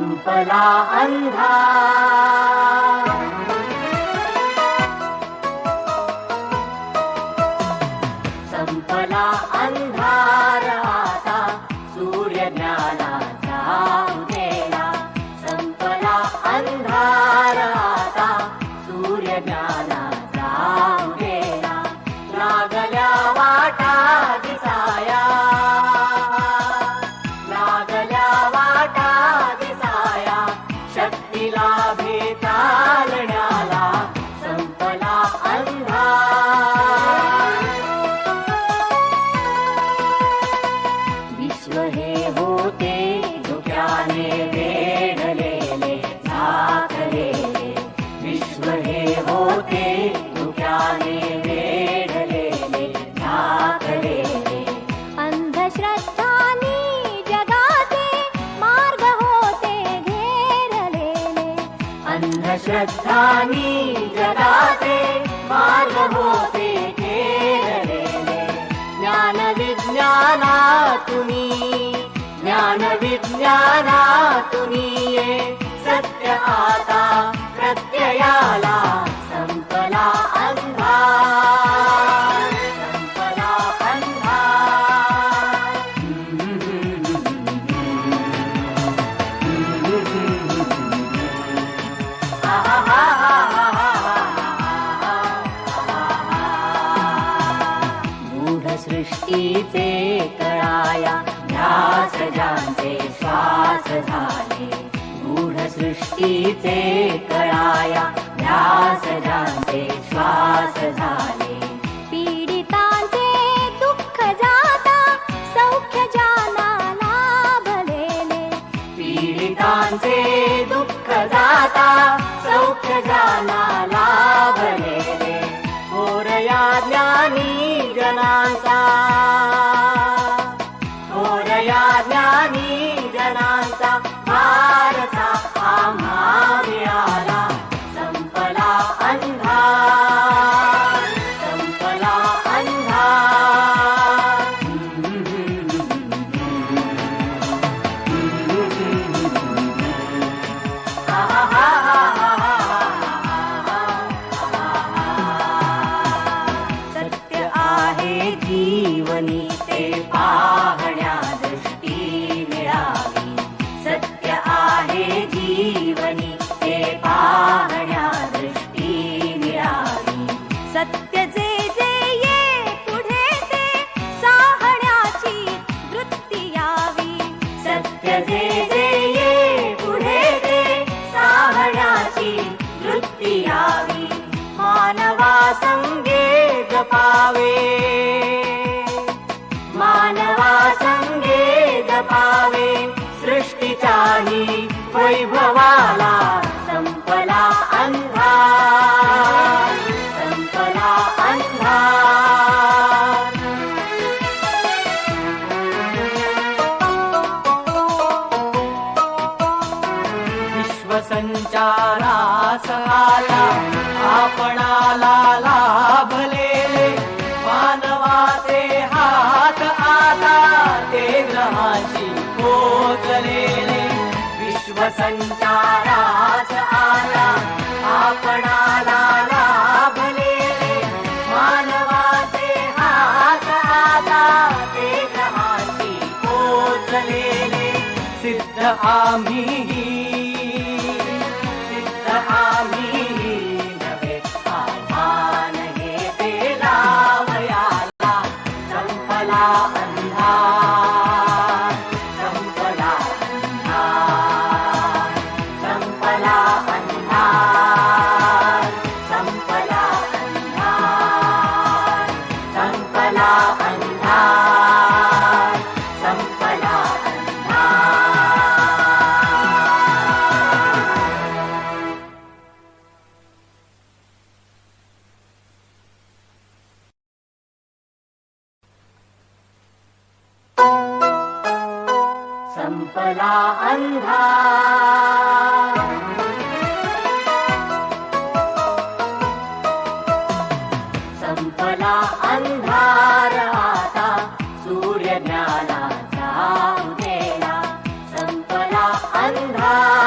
संपला अंधार, संपला अंधार आता सूर्य ज्ञानाचा उदेला, संपला अंधार आता सूर्य ज्ञानाचा उदेला, लागल्या वाटा दिसाया, लागल्या वाटा दिसाया, शक्तीला भेटाळण्याला संपला अंधार, विश्व हे होते धुक्याने वेढलेले झाकलेले, विश्व हे होते धुक्याने वेढलेले झाकलेले, अंधश्रद्धांनी जगाचे मार्ग होते घेरलेले, अंधश्रद्धांनी जगाचे मार्ग होते घेरलेले, ज्ञान विज्ञानातुनी, ज्ञान विज्ञानातुनी ये सत्य आता प्रत्ययाला संपला अंधार, संपला अंधार, गूढ सृष्टीचे कळाया ध्यास ज्यांचे श्वास झाले, गूढ सृष्टीचे कळाया ध्यास ज्यांचे श्वास झाले, पीडितांचे दुःख जाता सौख्य ज्यांना लाभलेले, पीडितांचे दुःख जाता सौख्य ज्यांना लाभलेले, थोरया ज्ञानी जनांचा, थोरया ज्ञानी जनांचा वारसा आम्हा मिळाला, संपला अंधार, संपला अंधार, सत्य आहे जीवनी ते पाहण्या दृष्टी मिळावी, सत्य आहे जीवनी ते पाहण्या दृष्टी मिळावी, सत्य जे जे ये पुढे ते साहण्याची वृत्ती यावी, सत्य जे जे ये पुढे ते साहण्याची वृत्ती यावी, मानवा संगे जपावे, मानवा संगे जपावे, सृष्टीच्याही वैभवाला संपला अंधार, संपला अंधार, विश्वसंचारास आला आपणाला लाभलेले, मानवाचे हात आता ते ग्रहांशी पोचलेले, विश्वसंचारास आला आपणाला लाभलेले, मानवाचे हात आता ते ग्रहांशी पोचलेले, सिद्ध आम्हीही, सिद्ध आम्हीही नव्हे आव्हान हे ते लावयाला, संपला अंधार, संपला अंधार, संपला अंधार, संपला अंधार, संपला अंधार, संपला संपला अंधार, संपला अंधार आता सूर्य ज्ञानाचा उदेला, संपला अंधार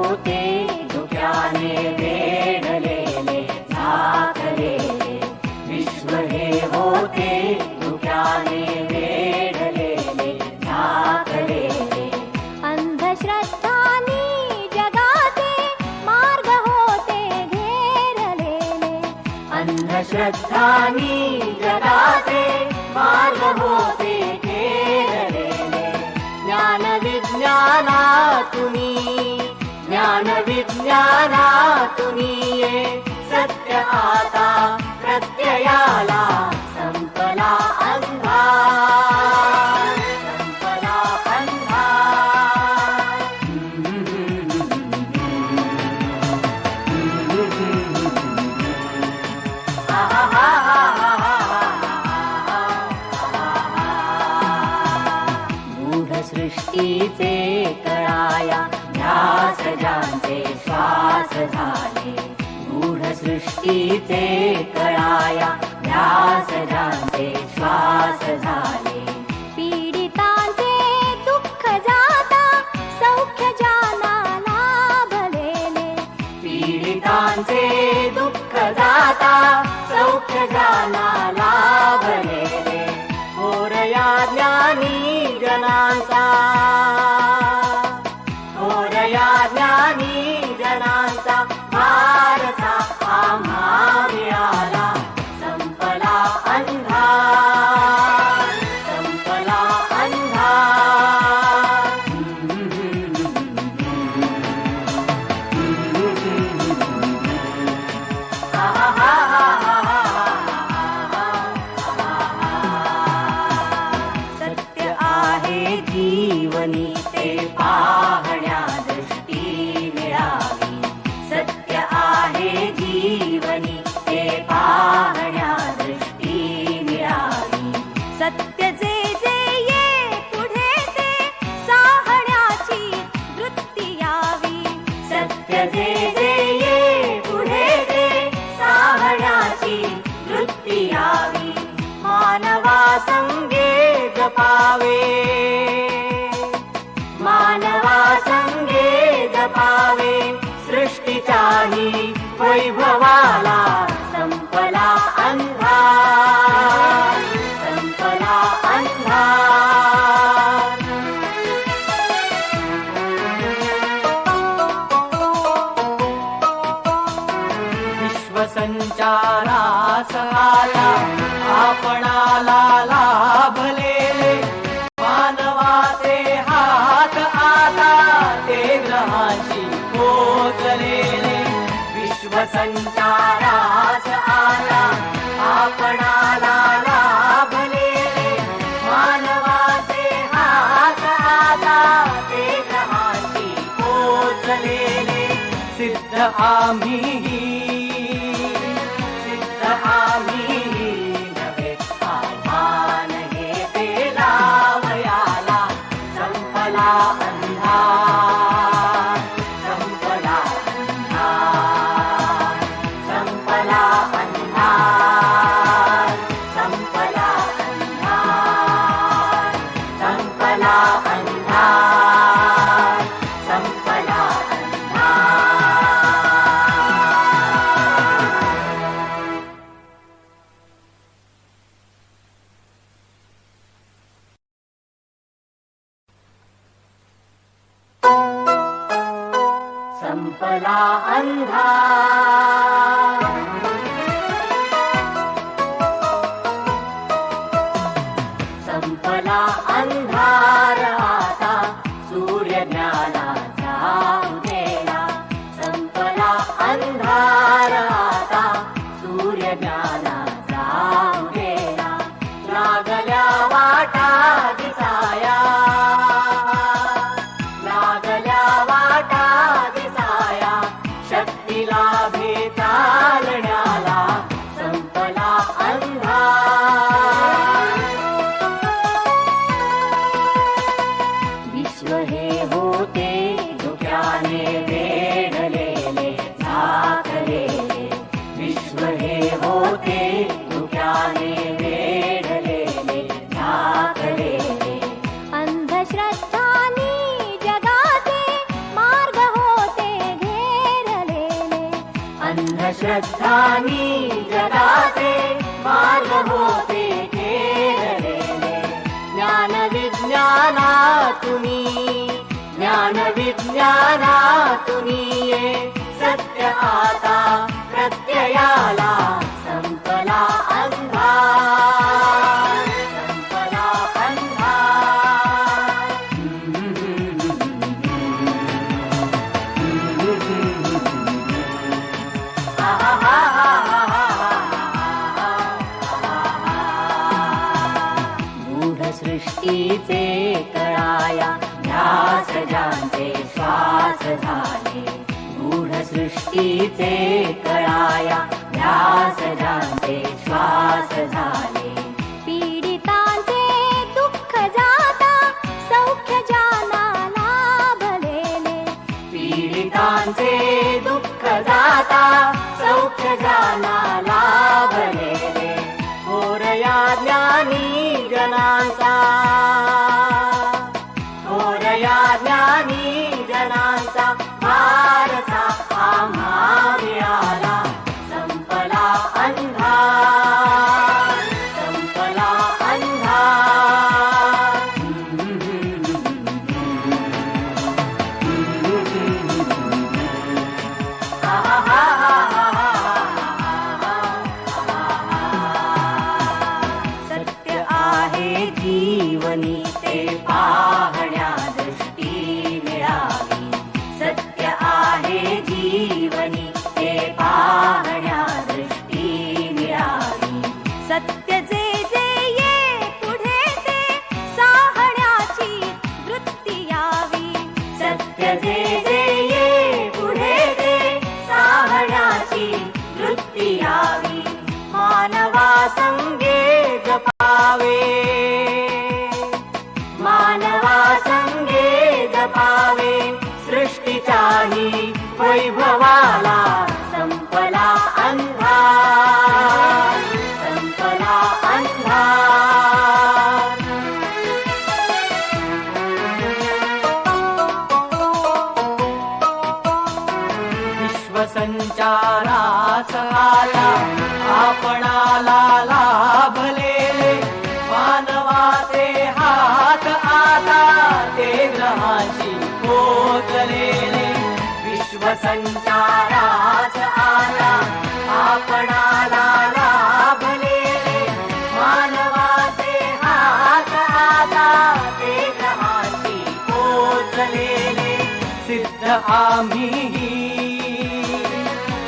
होते धुक्याने वेढलेले झाकलेले विश्व हे होते धुक्याने वेढलेले झाकलेले अंधश्रद्धानी जगाचे मार्ग होते घेरलेले अंधश्रद्धानी जगाचे मार्ग होते घेरलेले ज्ञानविज्ञानातुनी ये सत्य आता प्रत्ययाला संपला अंधार संपला अंधार गूढ सृष्टीचे कळाया ध्यास ज्यांचे श्वास झाले गूढ सृष्टीचे कळाया ध्यास ज्यांचे श्वास झाले पीडितांचे दुःख जाता सौख्य ज्यांना लाभलेले पीडितांचे दुःख जाता सौख्य ज्यांना लाभलेले थोरया ज्ञानी जनांचा थोरया ज्ञानी जनांचा वारसा आम्हा मिळाला संपला अंधार संपला अंधार सत्य आहे जीवनी ते पाहण्या दृष्टी मिळावी सत्य आहे जीवनी ते पाहण्या दृष्टी मिळावी सत्य जे जे ये पुढे ते साहण्याची वृत्ती यावी सत्य जे जे ये पुढे ते साहण्याची वृत्ती यावी मानवा संगे जपावे मानवा संगे जपावे सृष्टीच्याही वैभवाला संपला अंधार संपला अंधार विश्वसंचारास आला आपणाला लाभलेले मानवाचे हात आता ते ग्रहांशी पोचलेले विश्वसंचारास आला आपणाला लाभलेले मानवाचे हात आता ते ग्रहांशी पोचलेले सिद्ध आम्हीही सिद्ध आम्हीही नव्हे आव्हान हे ते लावयाला संपला अंधार संपला अंधार संपला अंधार संपला अंधार संपला अंधार संपला संपला अंधार संपला अंधार आता सूर्य ज्ञानाचा उजेडा संपला अंधार आता सूर्य ज्ञानाचा उजेडा लागल्या वाटा दिसाया लागल्या वाटा दिसाया शक्ती लाभेचा अंधश्रद्धानी जगाचे मार्ग होते घेरलेले. ज्ञान विज्ञानातुनी ये सत्य आता प्रत्ययाला संपला अंधार, संपला अंधार. गूढ सृष्टीचे कळाया ध्यास ज्यांचे श्वास झाले. गूढ सृष्टीचे कळाया ध्यास ज्यांचे श्वास झाले. पीडितांचे दुःख जाता सौख्य ज्यांना लाभलेले. पीडितांचे दुःख जाता सौख्य ज्यांना लाभलेले. थोरया ज्ञानी जनांचा, थोरया ज्ञानी जनांचा वारसा आम्हा मिळाला. संपला अंधार, संपला अंधार. सत्य आहे जीवनी ते पाहण्या दृष्टी मिळावी. सत्य आहे जीवनी ते पाहण्या दृष्टी मिळावी. सत्य जे जे ये पुढे ते साहण्याची वृत्ती यावी. सत्य जे जे ये पुढे ते साहण्याची वृत्ती यावी. मानवा संगे जपावे, मानवा संगे जपावे. सृष्टीच्याही वैभवाला संपला अंधार, संपला अंधार. विश्वसंचारास आला आपणाला लाभलेले. मानवाचे हात आता ते ग्रहाशी पोचलेले. विश्वसंचारास आला आपणाला लाभलेले. मानवाचे हात आता ते ग्रहाशी पोचलेले. सिद्ध आम्हीही,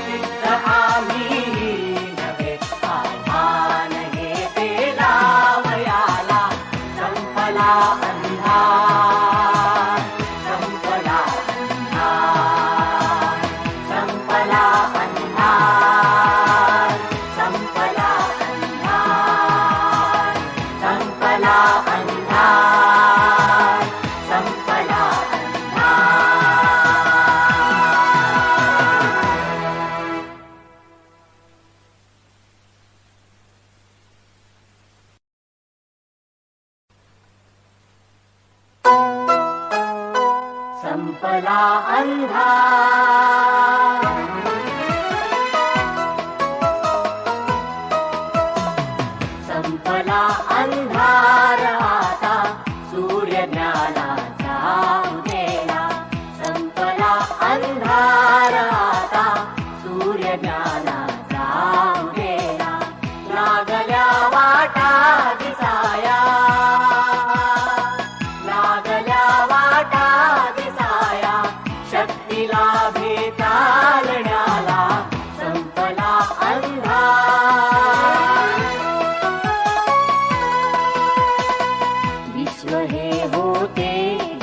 सिद्ध आम्हीही नव्हे. आव्हान हे ते लावयाला संपला अंधार, संपला अंधार, संपला अंधार, संपला अंधार, संपला अंधार, संपला संपला अंधार. संपला अंधार आता सूर्य ज्ञानाचा उदेला. संपला अंधार आता सूर्य ज्ञानाचा उदेला. लागल्या वाटा दिसाया, लागल्या वाटा दिसाया. शक्तीला भेटाळण्याला संपला अंधार. विश्व हे होते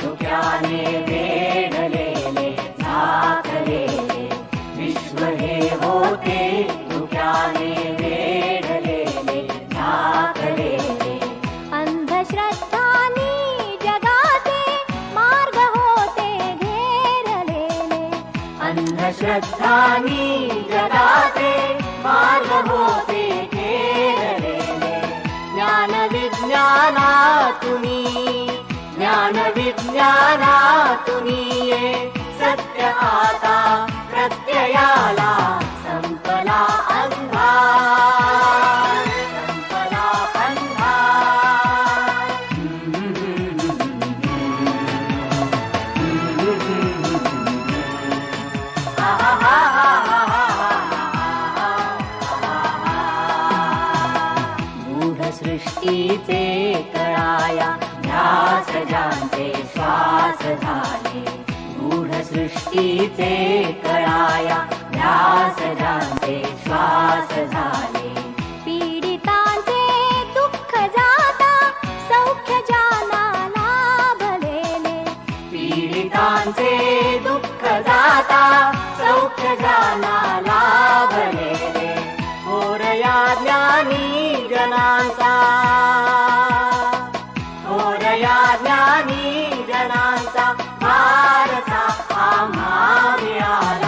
धुक्याने वेढलेले झाकलेले. विश्व हे होते धुक्याने वेढलेले झाकलेले. अंधश्रद्धानी जगाचे मार्ग होते घेरलेले. अंधश्रद्धानी जगाचे मार्ग होते घेरलेले. ज्ञान विज्ञानातुनी, ज्ञान विज्ञानातुनी ये सत्य आता प्रत्ययाला संपला सृष्टीचे कळाया ध्यास ज्यांचे श्वास झाले गूढ सृष्टीचे कळाया ध्यास ज्यांचे श्वास झाले पीडितांचे दुःख जाता सौख्य ज्यांना लाभलेले पीडितांचे दुःख जाता सौख्य ज्यांना लाभलेले थोर या ज्ञानी जनांचा थोर या ज्ञानी जनांचा वारसा आम्हा मिळाला